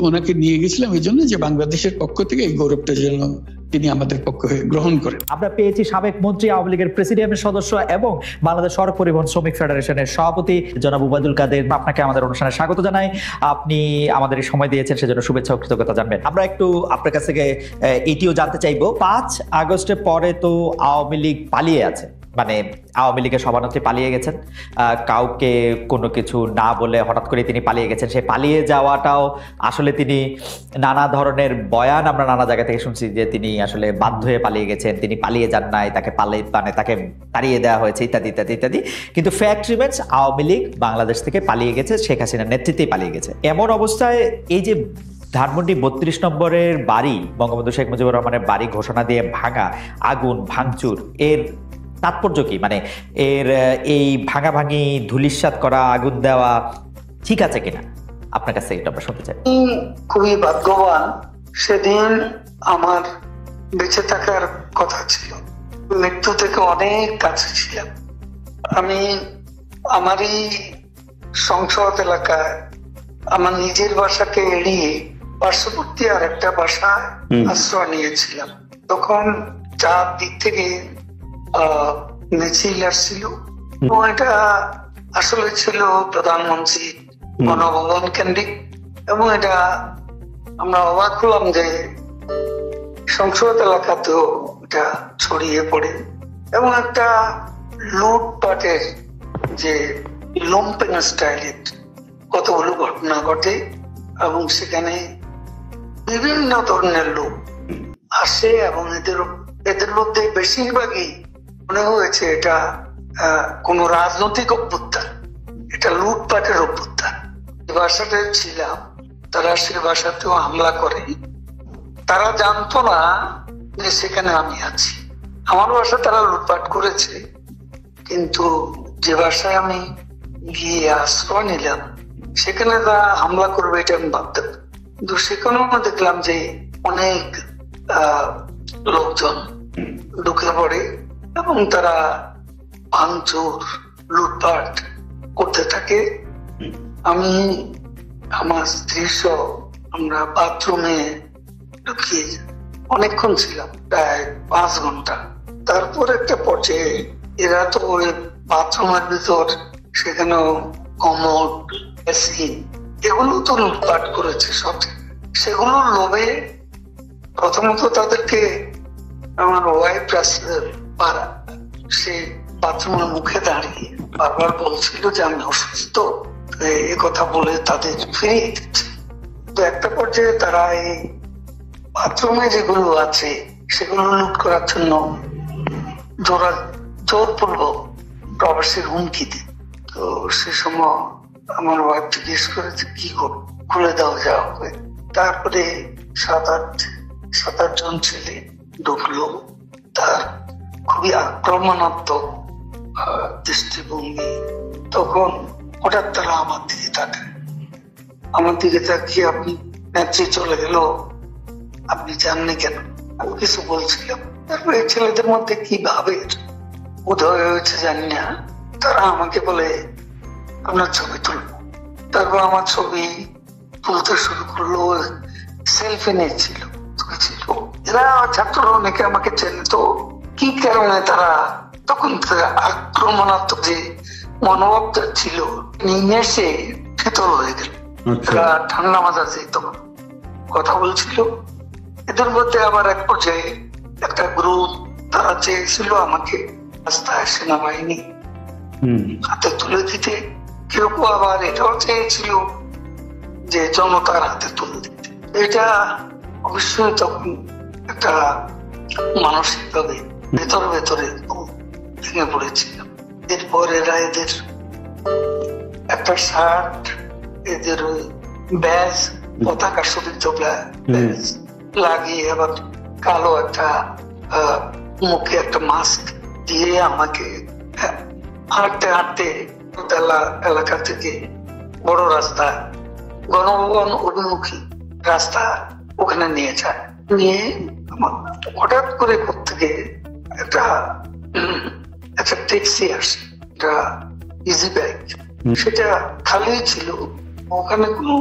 ওনাকে নিয়ে গেছিলাম এই জন্য যে বাংলাদেশের পক্ষ থেকে এই গৌরবটা যেন তিনি আমাদের পক্ষ হয়ে গ্রহণ করেন। আমরা পেয়েছি সাবেক মন্ত্রী, আওয়ামী লীগের প্রেসিডিয়ামের সদস্য এবং বাংলাদেশ সড়ক পরিবহন শ্রমিক ফেডারেশনের সভাপতি জনাব উবায়দুল কাদের। আপনাকে আমাদের অনুষ্ঠানে স্বাগত জানাই। আপনি আমাদের সময় দিয়েছেন, সেজন্য শুভেচ্ছা ও কৃতজ্ঞতা জানবেন। আমরা একটু আপনার কাছ থেকে এটিও জানতে চাইবো, 5 আগস্টের পরে তো আওয়ামী লীগ পালিয়ে আছে, মানে আওয়ামী লীগের সভানেত্রী পালিয়ে গেছেন, কাউকে কোনো কিছু না বলে হঠাৎ করে তিনি পালিয়ে গেছেন। সেই পালিয়ে যাওয়াটাও আসলে তিনি নানা ধরনের বয়ান আমরা নানা জায়গা থেকে শুনছি যে তিনি আসলে বাধ্য হয়ে পালিয়ে গেছেন, তিনি পালিয়ে যান নাই, তাকে তাকে তাড়িয়ে দেওয়া হয়েছে ইত্যাদি ইত্যাদি ইত্যাদি। কিন্তু ফ্যাক্ট রিমেন্স আওয়ামী লীগ বাংলাদেশ থেকে পালিয়ে গেছে, শেখ হাসিনার নেতৃত্বেই পালিয়ে গেছে। এমন অবস্থায় এই যে ধানমন্ডি 32 নম্বরের বাড়ি, বঙ্গবন্ধু শেখ মুজিবুর রহমানের বাড়ি ঘোষণা দিয়ে ভাঙা, আগুন ভাঙচুর, এর তাৎপর্য কি? মানে এর এই ভাঙাভাঙি, ধুলিস্যাৎ করা, আগুন দেওয়া ঠিক আছে কিনা আপনার কাছে এটা আমরা শুনতে চাই। খুবই ভাগ্যবান, সেদিন আমার বেঁচে থাকার কথা ছিল, মৃত্যু থেকে অনেক কাছে ছিলাম। আমি আমারই সংসদ এলাকায় আমার নিজের বাসাকে এড়িয়ে পার্শ্ববর্তী আর একটা বাসায় আশ্রয় নিয়েছিলাম। তখন চারদিক থেকে মিছিল আসছিল এবং এটা আসলে ছিল প্রধানমন্ত্রী গণভবন কেন্দ্রিক, এবং এটা আমরা অবাক হলাম যে সংসদ এলাকাতেও এটা ছড়িয়ে পড়ে এবং একটা লুটপাটের যে লুম্পেন স্টাইলের কতগুলো ঘটনা ঘটে এবং সেখানে বিভিন্ন ধরনের লোক আসে এবং এদের মধ্যে বেশিরভাগই মনে হয়েছে এটা কোন রাজনৈতিক অভ্যুত্থান, এটা লুটপাটের অভ্যুত্থান। যে বাসাতে ছিলাম তারা সে বাসাতেও হামলা করে, তারা জানতো না যে সেখানে আমি আছি। আমার বাসা তারা লুটপাট করেছে, কিন্তু যে বাসায় আমি গিয়ে আশ্রয় নিলাম সেখানে তারা হামলা করবে এটা আমি ভাবতাম। কিন্তু সেখানেও দেখলাম যে অনেক লোকজন ঢুকে পড়ে এবং তারা ভাঙচুর, লুটপাট করতে থাকে। আমি আমার স্ত্রী সহ আমরা বাথরুমে ঢুকিয়ে অনেকক্ষণ ছিলাম, প্রায় 5 ঘন্টা। তারপর একটা পর্যায়ে এরা তো ওই বাথরুমের ভিতর সেখানেও কমোড, এসি এগুলো তো লুটপাট করেছে সব। সেগুলোর লোভে প্রথমত তাদেরকে আমার ওয়াইফ সে বাথরুমের মুখে দাঁড়িয়ে বারবার বলছিল যে আমি অসুস্থ, এ কথা বলে তাদের ফিরিয়ে দিচ্ছে। তো একটা পর্যায়ে তারা এই বাথরুমে যেগুলো আছে সেগুলো লুট করার জন্য জোরপূর্বক প্রবাসীর হুমকি দিই। তো সে সময় আমার ওয়াইফ জিজ্ঞেস করেছে কি করবো, খুলে দাও যা হবে। তারপরে 7-8 জন ছেলে ঢুকলো, তার খুবই আক্রমণাত্মক দৃষ্টিভঙ্গি। তখন হঠাৎ তারা আমার দিকে তাকিয়ে আপনি নেত্রী চলে গেল, আপনি জাননি কেন? আমি কিছু বলছিলাম। তারপরে এই ছেলেদের মধ্যে কি ভাবে উদয় হয়েছে জানি না, তারা আমাকে বলে আপনার ছবি তুলবো। তারপর আমার ছবি তুলতে শুরু করলো, সেলফি নিয়েছিল। এরা ছাত্ররা অনেকে আমাকে চেনে, তো কি কারণে তারা তখন আক্রমণাত্মক যে মনোভাবটা ছিল নিমেষে শীতল হয়ে গেল। তারা ঠান্ডা মাজাজে তখন কথা বলছিল। এদের মধ্যে আবার এক পর্যায়ে একটা গ্রুপ তারা চেয়েছিল আমাকে রাস্তায় সেনাবাহিনী হাতে তুলে দিতে, কেউ কেউ আবার এটাও চেয়েছিল যে জনতার হাতে তুলে দিতে। এটা অবশ্যই তখন একটা মানসিক ভাবে ভেতরে ভেঙে পড়েছিল। এরপর এরা এদের একটা শার্ট, এদের ওই ব্যাজ, পতাকা শোভিত ব্যাজ লাগিয়ে আবার কালো একটা মুখে একটা মাস্ক দিয়ে আমাকে হাঁটতে হাঁটতে এলাকা থেকে বড় রাস্তা, গণভবন অভিমুখী রাস্তা, ওখানে নিয়ে যায়। নিয়ে হঠাৎ করে থেকে একটা ট্যাক্সি আসে, একটা ইজি বাইক, সেটা খালি ছিল। ওখানে কোনো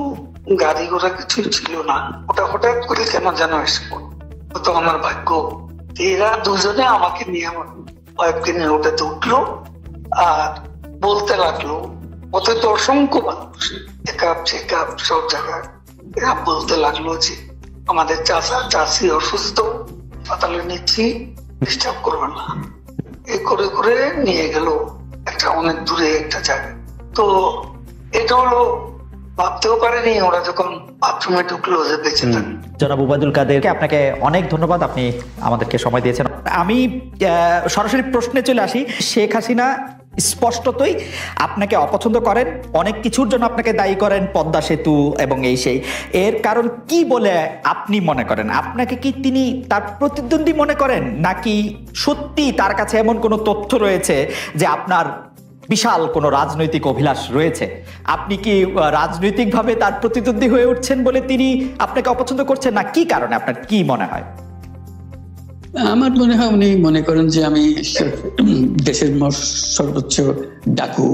গাড়ি ঘোড়া কিছুই ছিল না, ওটা হঠাৎ করে কেন যেন এসে তো আমার ভাগ্য। এরা দুজনে আমাকে নিয়ে আমার কয়েকদিনের ওটাতে উঠলো আর বলতে লাগলো, ওতে তো অসংখ্য মানুষ চেকআপ সব জায়গায়, এরা বলতে লাগলো যে আমাদের চাষি অসুস্থ, হাসপাতালে নিচ্ছি, ডিস্টার্ব করবে না। এই করে করে নিয়ে গেল একটা অনেক দূরে একটা জায়গা। তো এটা হলো ভাবতেও পারেনি ওরা যখন বাথরুমে ঢুকলো যে বেঁচে থাকে। জনাব উবায়দুল কাদেরকে আপনাকে অনেক ধন্যবাদ, আপনি আমাদেরকে সময় দিয়েছেন। আমি সরাসরি প্রশ্নে চলে আসি। শেখ হাসিনা স্পষ্টতই আপনাকে অপছন্দ করেন, অনেক কিছুর জন্য আপনাকে দায়ী করেন, পদ্মা সেতু এবং এই সেই। এর কারণ কি বলে আপনি মনে করেন? আপনাকে কি তিনি তার প্রতিদ্বন্দ্বী মনে করেন, নাকি সত্যি তার কাছে এমন কোনো তথ্য রয়েছে যে আপনার বিশাল কোনো রাজনৈতিক অভিলাষ রয়েছে? আপনি কি রাজনৈতিকভাবে তার প্রতিদ্বন্দ্বী হয়ে উঠছেন বলে তিনি আপনাকে অপছন্দ করছেন, না কি কারণে? আপনার কি মনে হয়? আমার মনে হয় উনি মনে করেন যে আমি দেশের সর্বোচ্চ ডাকু,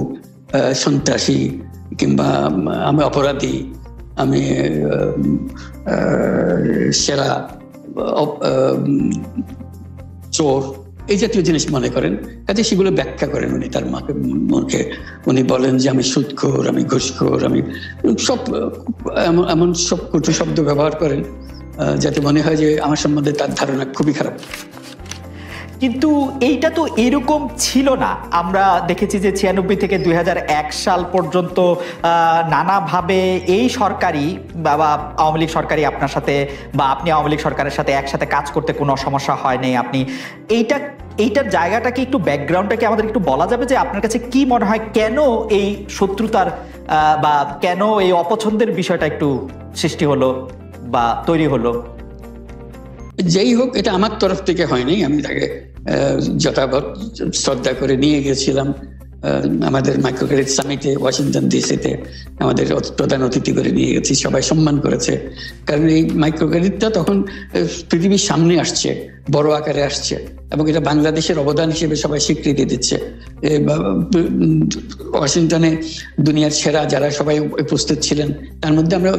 সন্ত্রাসী, কিংবা আমি অপরাধী, আমি সেরা চোর, এই জাতীয় জিনিস মনে করেন। কাজে সেগুলো ব্যাখ্যা করেন উনি তার মুখে। উনি বলেন যে আমি সুদখোর, আমি ঘুষখোর, আমি সব এমন সব কটু শব্দ ব্যবহার করেন যাতে মনে হয় যে আমার সম্বন্ধে তার ধারণা খুবই খারাপ। কিন্তু এইটা তো এরকম ছিল না। আমরা দেখেছি যে 96 থেকে 2001 সাল পর্যন্ত নানাভাবে এই সরকারি বা আওয়ামী লীগ সরকারি আপনার সাথে, বা আপনি আওয়ামী লীগ সরকারের সাথে একসাথে কাজ করতে কোনো সমস্যা হয়নি। আপনি এইটার জায়গাটাকে একটু, ব্যাকগ্রাউন্ডটাকে আমাদের একটু বলা যাবে যে আপনার কাছে কি মনে হয় কেন এই শত্রুতার বা কেন এই অপছন্দের বিষয়টা একটু সৃষ্টি হলো বা তৈরি হলো? যেই হোক, এটা আমার তরফ থেকে হয়নি। আমি তাকে যথাযথ শ্রদ্ধা করে নিয়ে গেছিলাম আমাদের মাইক্রো ক্রেডিট সামিটে ওয়াশিংটন ডিসিতে। আমাদের প্রধান অতিথি করে নিয়ে গেছি, সবাই সম্মান করেছে। কারণ এই মাইক্রো ক্রেডিটটা তখন পৃথিবীর সামনে আসছে, বড় আকারে আসছে, এবং এটা বাংলাদেশের অবদান হিসেবে সবাই স্বীকৃতি দিচ্ছে। ওয়াশিংটনে দুনিয়ার সেরা যারা সবাই উপস্থিত ছিলেন, তার মধ্যে আমরা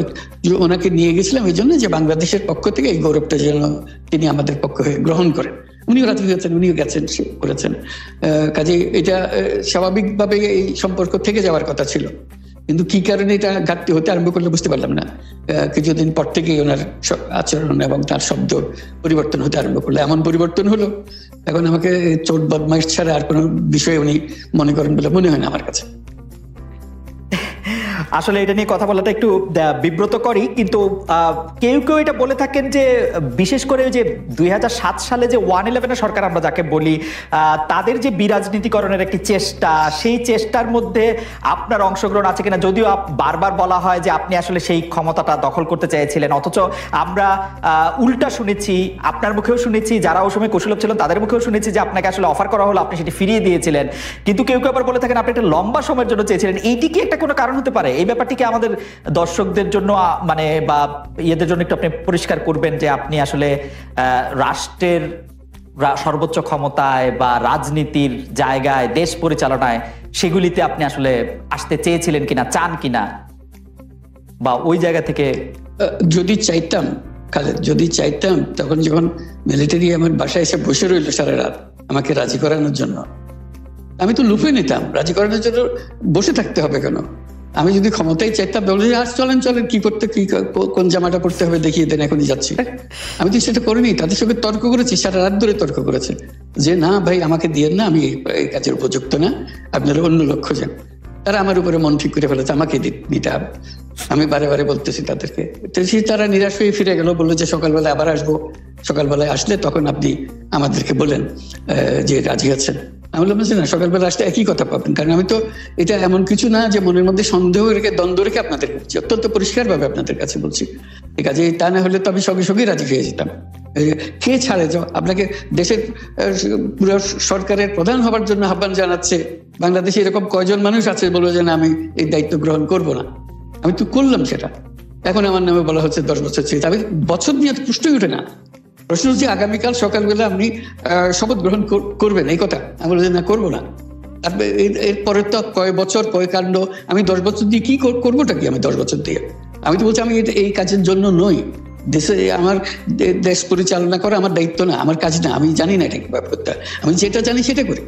ওনাকে নিয়ে গেছিলাম এই জন্য যে বাংলাদেশের পক্ষ থেকে এই গৌরবটা যেন তিনি আমাদের পক্ষ হয়ে গ্রহণ করেন। উনিও রাজি হয়েছেন, উনিও গেছেন, করেছেন। কাজে এটা স্বাভাবিকভাবে এই সম্পর্ক থেকে যাওয়ার কথা ছিল, কিন্তু কি কারণে এটা ঘাটতি হতে আরম্ভ করলে বুঝতে পারলাম না। কিছুদিন পর থেকেই ওনার আচরণ এবং তার শব্দ পরিবর্তন হতে আরম্ভ করলো। এমন পরিবর্তন হলো এখন আমাকে চোট বদমাইশ ছাড়া আর কোনো বিষয়ে উনি মনে করেন বলে মনে হয় না আমার কাছে। আসলে এটা নিয়ে কথা বলাটা একটু বিব্রতকরই, কিন্তু কেউ কেউ এটা বলে থাকেন যে বিশেষ করে যে 2007 সালে যে 111 সরকার আমরা যাকে বলি, তাদের যে বিরাজনীতিকরণের একটি চেষ্টা, সেই চেষ্টার মধ্যে আপনার অংশগ্রহণ আছে কিনা। যদিও বারবার বলা হয় যে আপনি আসলে সেই ক্ষমতাটা দখল করতে চেয়েছিলেন, অথচ আমরা উল্টা শুনেছি, আপনার মুখেও শুনেছি, যারা ওই সময় কুশলভ ছিলেন তাদের মুখেও শুনেছি যে আপনাকে আসলে অফার করা হলো, আপনি সেটি ফিরিয়ে দিয়েছিলেন। কিন্তু কেউ কেউ আবার বলে থাকেন আপনি একটা লম্বা সময়ের জন্য চেয়েছিলেন। এইটি কি একটা কোনো কারণ হতে পারে? এই ব্যাপারটিকে আমাদের দর্শকদের জন্য মানে বা ইয়েদের জন্য একটু আপনি পরিষ্কার করবেন যে আপনি আসলে রাষ্ট্রের সর্বোচ্চ ক্ষমতায় বা রাজনীতির জায়গায়, দেশ পরিচালনায়, সেগুলিতে আপনি আসলে আসতে চেয়েছিলেন কিনা, চান কিনা, বা ওই জায়গা থেকে? যদি চাইতাম খালেদ, যদি চাইতাম, তখন যখন মিলিটারি আমার বাসায় এসে বসে রইল সারা রাত আমাকে রাজি করানোর জন্য, আমি তো লুফে নিতাম। রাজি করানোর জন্য বসে থাকতে হবে কেন? আমি যদি ক্ষমতায় চাইতাম, বলে আর চলেন কি করতে, কি কোন জামাটা পড়তে হবে দেখিয়ে দেন, এখনই যাচ্ছি। আমি তো সেটা করিনি। তাদের সঙ্গে তর্ক করেছি, সারা রাত ধরে তর্ক করেছে যে না ভাই আমাকে দিয়েন না, আমি এই কাজের উপযুক্ত না, আপনারা অন্য লক্ষ্য যান। তারা আমার উপরে মন ঠিক করে ফেলেছে আমাকে নিতে হবে। আমি বারে বারে বলতেছি তাদেরকে, তারা নিরাশ হয়ে ফিরে গেল, বললো যে সকালবেলায় আবার আসবো, সকালবেলায় আসলে তখন আপনি আমাদেরকে বলেন যে রাজি আছেন। আমি বললাম না, সকালবেলা আসলে একই কথা পাবেন, কারণ আমি তো এটা এমন কিছু না যে মনের মধ্যে সন্দেহ রেখে, দ্বন্দ্ব রেখে আপনাদের বলছি, অত্যন্ত পরিষ্কার ভাবে আপনাদের কাছে বলছি। ঠিক আছে, তা না হলে তো আমি সঙ্গে সঙ্গেই রাজি হয়ে যেতাম। কে ছাড়ে আপনাকে দেশের পুরো সরকারের প্রধান হবার জন্য আহ্বান জানাচ্ছে? বাংলাদেশে এরকম কয়জন মানুষ আছে বলবো যে না আমি এই দায়িত্ব গ্রহণ করব না? আমি তো করলাম সেটা। এখন আমার নামে বলা হচ্ছে 10 বছর চেয়ে। আমি বছর নিয়ে প্রশ্নই ওঠে না। প্রশ্ন হচ্ছে আগামীকাল সকালবেলা আপনি শপথ গ্রহণ করবেন, এই কথা। আমি বলছি না, করবো না। তারপরে এরপরে তো কয় বছর, কয় কাণ্ড। আমি 10 বছর দিয়ে কি করবোটা কি? আমি 10 বছর দিয়ে আমি তো বলছি আমি এই কাজের জন্য নই। দেশে আমার দেশ পরিচালনা করা আমার দায়িত্ব না, আমার কাজ না, আমি জানি না এটা কিভাবে করতে হয়। আমি যেটা জানি সেটা করি।